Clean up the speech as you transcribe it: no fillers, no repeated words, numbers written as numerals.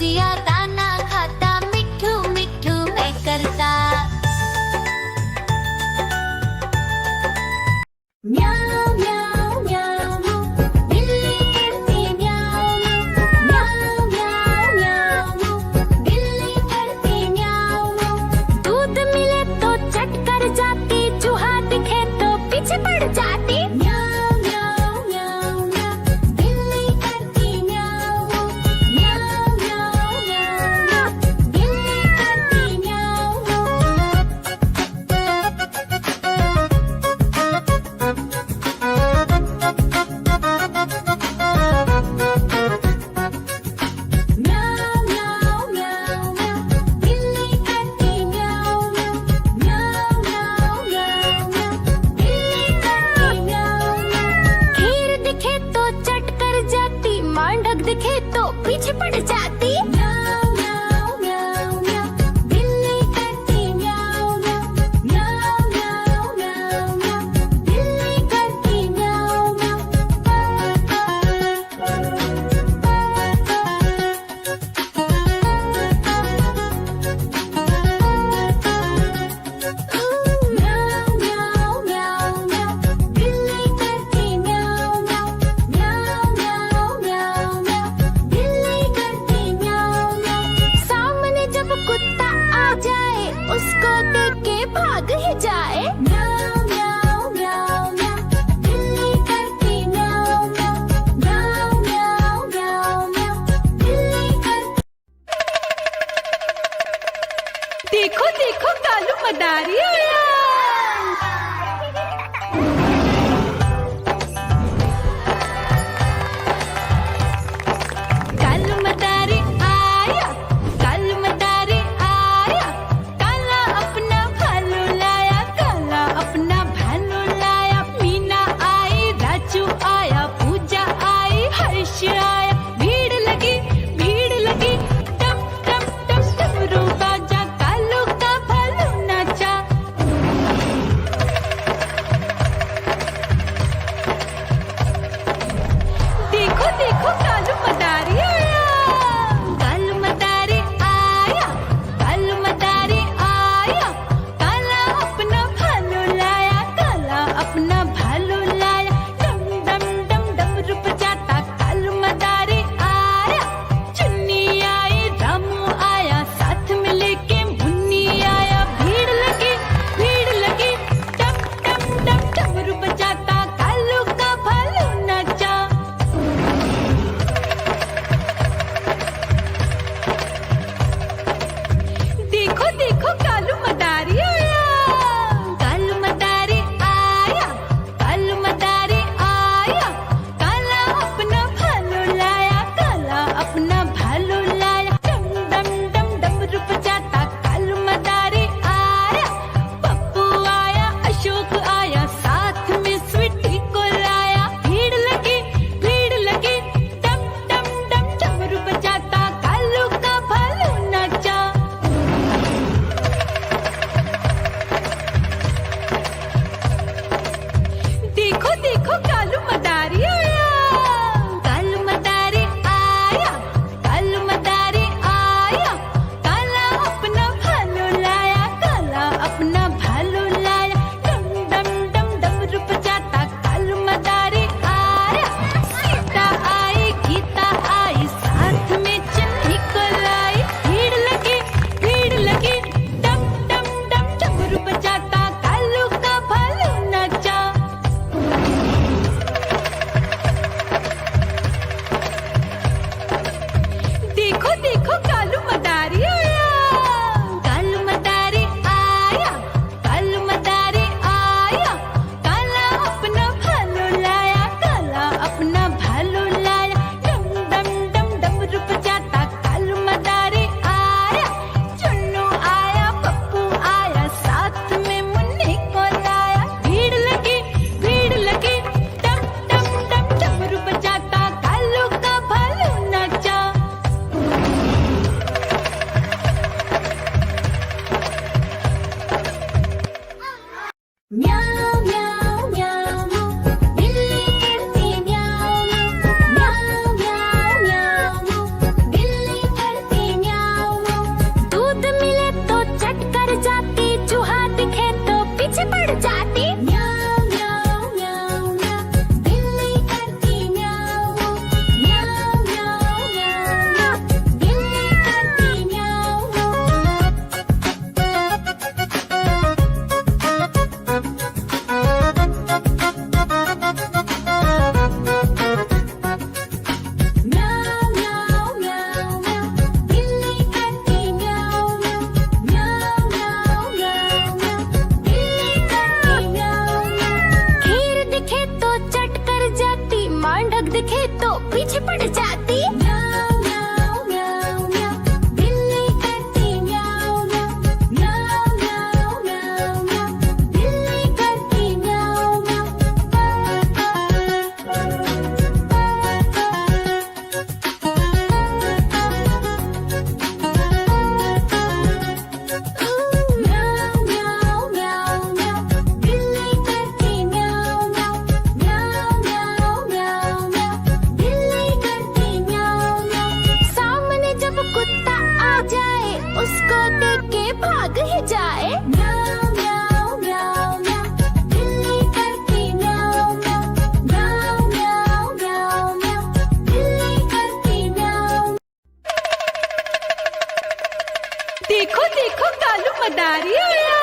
रसिया दाना खाता, मिठू मिठू मैं करता। म्याऊ म्याऊ म्याऊ, बिल्ली करती म्याऊ म्याऊ म्याऊ म्याऊ, बिल्ली करती म्याऊ। दूध मिले तो चट कर जाती, चूहा दिखे तो पीछे पड़ जाती। म्याऊ म्याऊ म्याऊ म्याऊ, बिल्ली करती म्याऊ म्याऊ म्याऊ म्याऊ, बिल्ली करती म्याऊ। म्याऊ म्याऊ म्याऊ म्याऊ, बिल्ली करती म्याऊ म्याऊ म्याऊ म्याऊ म्याऊ, बिल्ली करती म्याऊ। खीर दिखे तो चट कर जाती, मांडक दिखे तो पीछे पड़ जाती। म्याऊ म्याऊ म्याऊ म्याऊ, बिल्ली करती म्याऊ म्याऊ म्याऊ म्याऊ म्याऊ, बिल्ली करती म्याऊ म्याऊ म्याऊ म्याऊ म्याऊ, बिल्ली करती म्याऊ म्याऊ म्याऊ म्याऊ म्याऊ, बिल्ली करती म्याऊ म्याऊ। सामने जब कुत्ता आ जाए, उसको देख के भाग ही जाए। म्याऊ म्याऊ म्याऊ म्याऊ, बिल्ली करती म्याऊ म्याऊ म्याऊ म्याऊ म्याऊ, बिल्ली करती। देखो देखो कालू मदारी आया। कालू मदारी आया, कालू मदारी आया, काला अपना भालू लाया, काला अपना भालू लाया। मीना आई, राजू आया, पूजा आई, हर्ष आया। भीड़ लगी टम टम टम डमरू बाजा, कालू का भालू नाचा। देखो देखो कालू मदारी आया, कालू मदारी आया, कालू मदारी आया, काला अपना भालू लाया, काला अपना भालू लाया। डम डम डम डमरू बजाता कालू मदारी आया। चुन्नी आई, रामू आया, साथ में लेके मुन्नी आया। भीड़ लगी टम टम टम डमरू बजाता कालू का भालू नाचा। देखो देखो कालू मदारी आया, कालू मदारी आया, कालू मदारी आया, काला अपना भालू लाया, काला अपना भालू लाया। डम डम डम डमरू बजाता कालू मदारी आया। पप्पू आया, अशोक आया, साथ में स्वीटी को लाया। भीड़ लगी टम टम टम डमरू बजाता कालू का भालू नाचा। देखो देखो कालू मदारी आया, कालू मदारी आया, कालू मदारी आया, काला अपना भालू लाया, काला अपना भालू लाया। डम डम डम डमरू बजाता कालू मदारी आया। सीता आई, गीता आई, साथ में चन्नी को लाई। भीड़ लगी टम टम टम डमरू बजाता कालू का भालू नाचा। देखो देखो कालू मदारी आया, कालू मदारी आया, कालू मदारी आया, काला अपना भालू लाया, काला अपना भालू लाया। डम डम डम डमरू बजाता कालू मदारी आया। चुन्नू आया, पप्पू आया, साथ में मुन्नी को लाया। भीड़ लगी टम टम टम डमरू बजाता कालू का भालू नाचा। मदारी आया।